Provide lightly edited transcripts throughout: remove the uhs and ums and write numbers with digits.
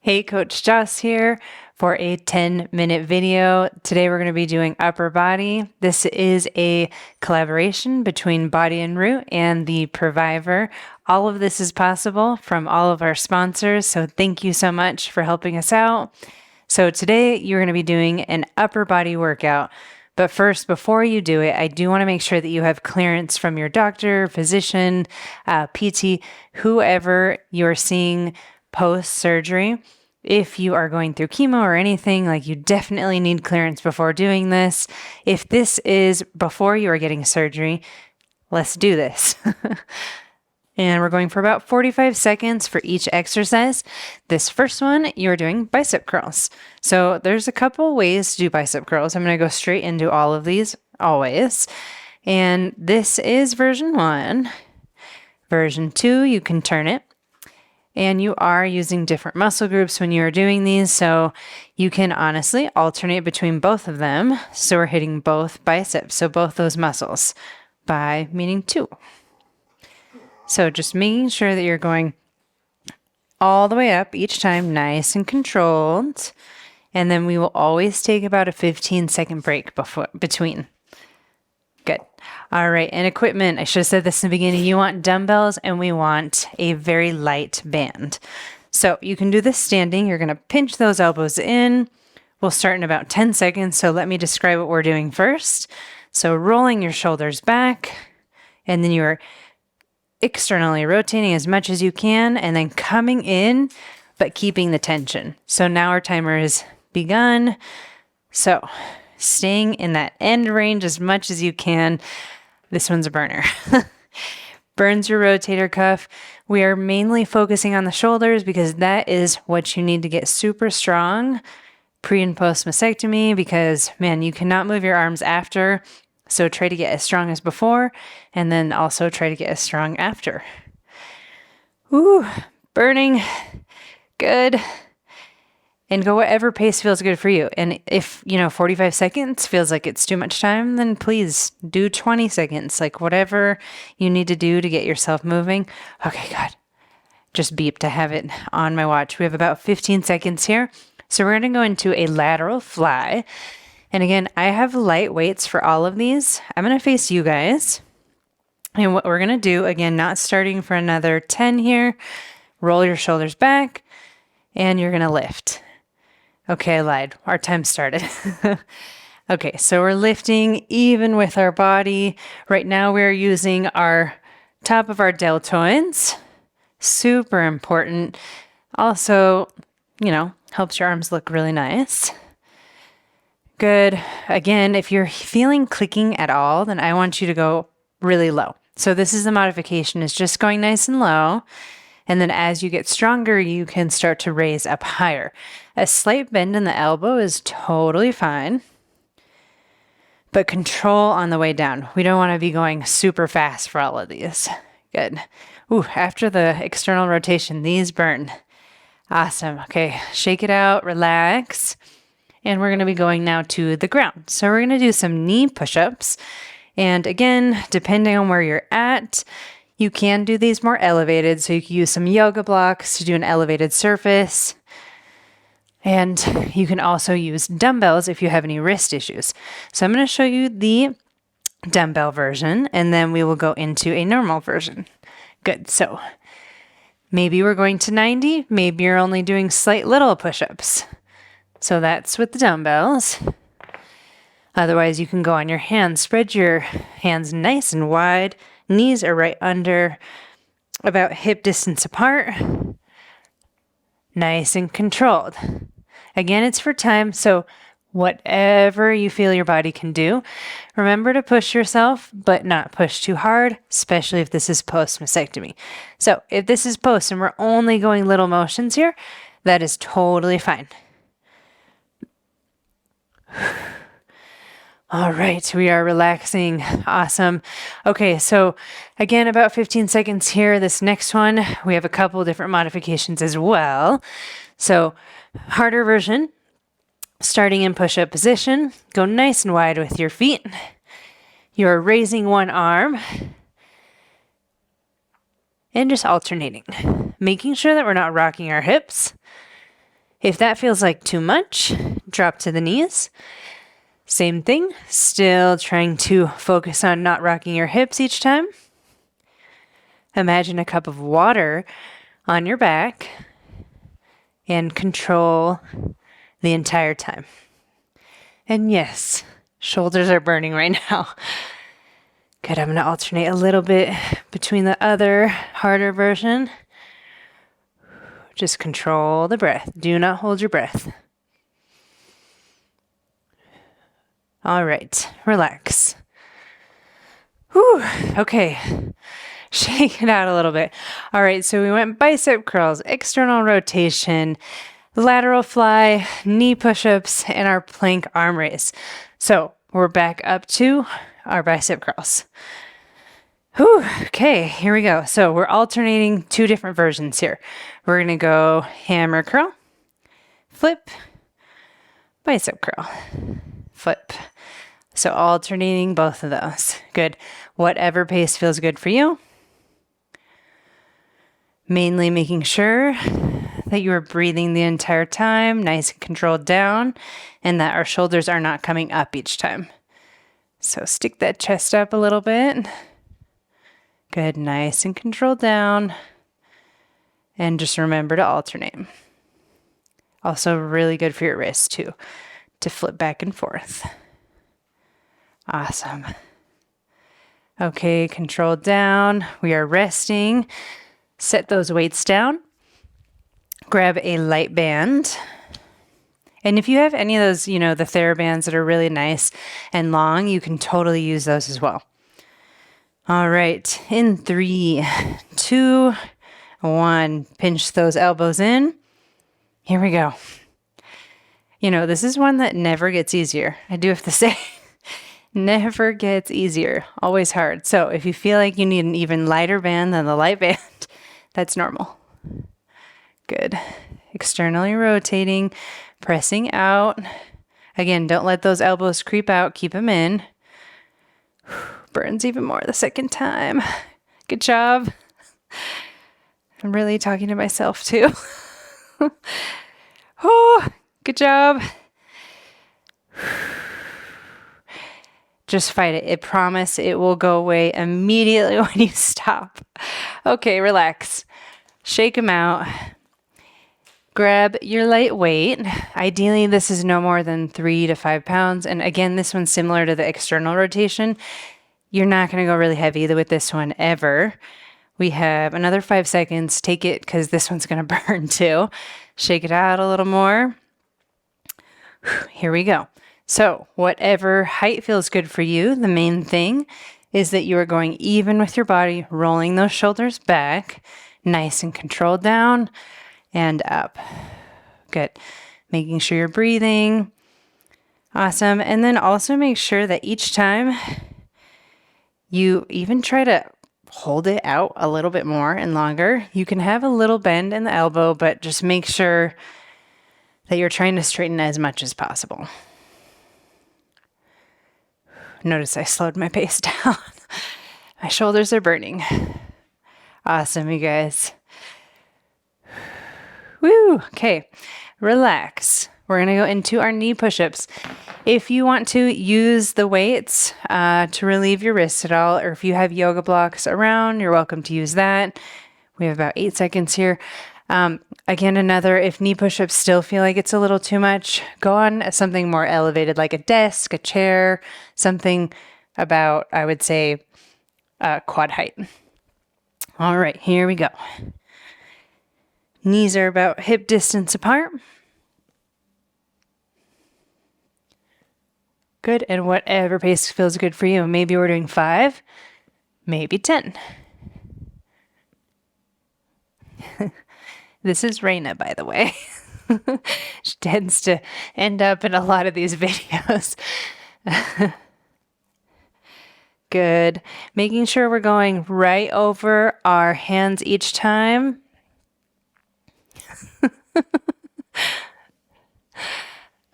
Hey, Coach Joss here for a 10-minute video. Today we're going to be doing upper body. This is a collaboration between Body and Root and the Previvor. All of this is possible from all of our sponsors, so thank you so much for helping us out. So today you're going to be doing an upper body workout. But first, before you do it, I do want to make sure that you have clearance from your doctor, physician, PT, whoever you're seeing post-surgery. If you are going through chemo or anything, like you definitely need clearance before doing this. If this is before you are getting surgery, let's do this. And we're going for about 45 seconds for each exercise. This first one, you're doing bicep curls. So there's a couple ways to do bicep curls. I'm going to go straight into all of these always. And this is version 1. Version 2, you can turn it. And you are using different muscle groups when you are doing these, so you can honestly alternate between both of them. So we're hitting both biceps, so both those muscles, by meaning 2. So just making sure that you're going all the way up each time, nice and controlled. And then we will always take about a 15-second break between. Good. All right, and equipment. I should have said this in the beginning. You want dumbbells, and we want a very light band. So you can do this standing. You're going to pinch those elbows in. We'll start in about 10 seconds, so let me describe what we're doing first. So rolling your shoulders back, and then you're externally rotating as much as you can, and then coming in, but keeping the tension. So now our timer has begun. So staying in that end range as much as you can. This one's a burner. Burns your rotator cuff. We are mainly focusing on the shoulders because that is what you need to get super strong pre and post mastectomy, because man, you cannot move your arms after. So try to get as strong as before, and then also try to get as strong after. Ooh, burning. Good. And go whatever pace feels good for you. And if, 45 seconds feels like it's too much time, then please do 20 seconds, like whatever you need to do to get yourself moving. Okay, good. Just beep to have it on my watch. We have about 15 seconds here. So we're going to go into a lateral fly. And again, I have light weights for all of these. I'm going to face you guys. And what we're going to do, again, not starting for another 10 here, roll your shoulders back, and you're going to lift. Okay, I lied. Our time started. Okay, so we're lifting even with our body. Right now we're using our top of our deltoids. Super important. Also, helps your arms look really nice. Good. Again, if you're feeling clicking at all, then I want you to go really low. So this is the modification, is just going nice and low. And then as you get stronger, you can start to raise up higher. A slight bend in the elbow is totally fine, but control on the way down. We don't want to be going super fast for all of these. Good. Ooh, after the external rotation, these burn. Awesome. Okay, shake it out, relax. And we're going to be going now to the ground. So we're going to do some knee push-ups. And again, depending on where you're at, you can do these more elevated, so you can use some yoga blocks to do an elevated surface. And you can also use dumbbells if you have any wrist issues. So I'm going to show you the dumbbell version, and then we will go into a normal version. Good. So maybe we're going to 90. Maybe you're only doing slight little push-ups. So that's with the dumbbells. Otherwise, you can go on your hands. Spread your hands nice and wide. Knees are right under, about hip distance apart. Nice and controlled. Again, it's for time, so whatever you feel your body can do. Remember to push yourself, but not push too hard, especially if this is post-mastectomy. So if this is post and we're only going little motions here, that is totally fine. All right, we are relaxing. Awesome. Okay, so again, about 15 seconds here. This next one, we have a couple different modifications as well. So harder version, starting in push-up position, go nice and wide with your feet. You're raising one arm and just alternating, making sure that we're not rocking our hips. If that feels like too much, drop to the knees. Same thing, still trying to focus on not rocking your hips each time. Imagine a cup of water on your back and control the entire time. And yes, shoulders are burning right now. Good, I'm going to alternate a little bit between the other harder version. Just control the breath. Do not hold your breath. All right, relax. Whew, okay. Shake it out a little bit. All right, so we went bicep curls, external rotation, lateral fly, knee push-ups, and our plank arm raise. So we're back up to our bicep curls. Whew, okay, here we go. So we're alternating two different versions here. We're gonna go hammer curl, flip, bicep curl, flip. So alternating both of those. Good. Whatever pace feels good for you. Mainly making sure that you are breathing the entire time, nice and controlled down, and that our shoulders are not coming up each time. So stick that chest up a little bit. Good, nice and controlled down. And just remember to alternate. Also really good for your wrists too, to flip back and forth. Awesome. Okay, control down. We are resting. Set those weights down. Grab a light band. And if you have any of those, the TheraBands that are really nice and long, you can totally use those as well. All right, in 3, 2, 1, pinch those elbows in. Here we go. This is one that never gets easier. I do have to say. Never gets easier, always hard. So if you feel like you need an even lighter band than the light band, that's normal. Good. Externally rotating, pressing out. Again, don't let those elbows creep out, keep them in. Burns even more the second time. Good job. I'm really talking to myself too. Oh, good job. Just fight it. I promise it will go away immediately when you stop. Okay, relax. Shake them out. Grab your light weight. Ideally, this is no more than 3 to 5 pounds. And again, this one's similar to the external rotation. You're not going to go really heavy with this one ever. We have another 5 seconds. Take it because this one's going to burn too. Shake it out a little more. Here we go. So whatever height feels good for you, the main thing is that you are going even with your body, rolling those shoulders back, nice and controlled down and up. Good. Making sure you're breathing. Awesome. And then also make sure that each time you even try to hold it out a little bit more and longer. You can have a little bend in the elbow, but just make sure that you're trying to straighten as much as possible. Notice I slowed my pace down. My shoulders are burning. Awesome, you guys. Woo! Okay, relax. We're going to go into our knee push-ups. If you want to use the weights to relieve your wrists at all, or if you have yoga blocks around, you're welcome to use that. We have about 8 seconds here. Again, if knee push-ups still feel like it's a little too much, go on something more elevated, like a desk, a chair, something about, I would say, quad height. All right, here we go. Knees are about hip distance apart. Good, and whatever pace feels good for you. Maybe we're doing 5, maybe 10. This is Raina, by the way. She tends to end up in a lot of these videos. Good. Making sure we're going right over our hands each time.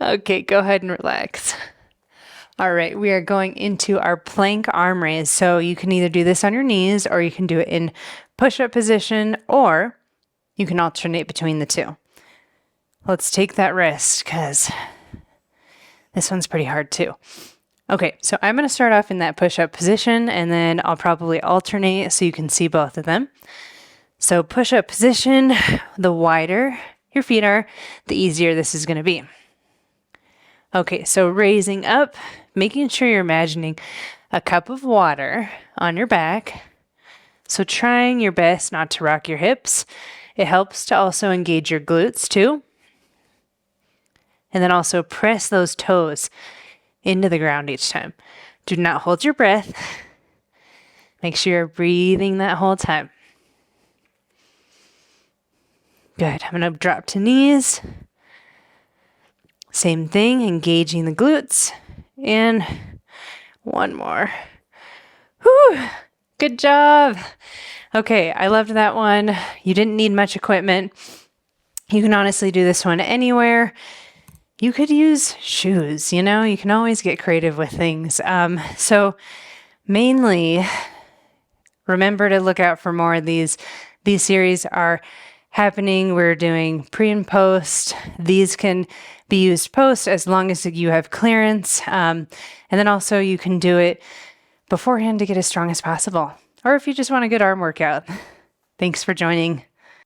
Okay, go ahead and relax. All right, we are going into our plank arm raise. So you can either do this on your knees or you can do it in push-up position, or you can alternate between the two. let's take that rest because this one's pretty hard too. Okay, so I'm going to start off in that push-up position, and then I'll probably alternate so you can see both of them. So push-up position, the wider your feet are, the easier this is going to be. Okay, so raising up, making sure you're imagining a cup of water on your back. So trying your best not to rock your hips. It helps to also engage your glutes too. And then also press those toes into the ground each time. Do not hold your breath. Make sure you're breathing that whole time. Good. I'm going to drop to knees. Same thing, engaging the glutes. And one more. Whew. Good job. Okay, I loved that one. You didn't need much equipment. You can honestly do this one anywhere. You could use shoes, you know, you can always get creative with things. So mainly remember to look out for more of these. These series are happening. We're doing pre and post. These can be used post as long as you have clearance. And then also you can do it beforehand to get as strong as possible. Or if you just want a good arm workout. Thanks for joining.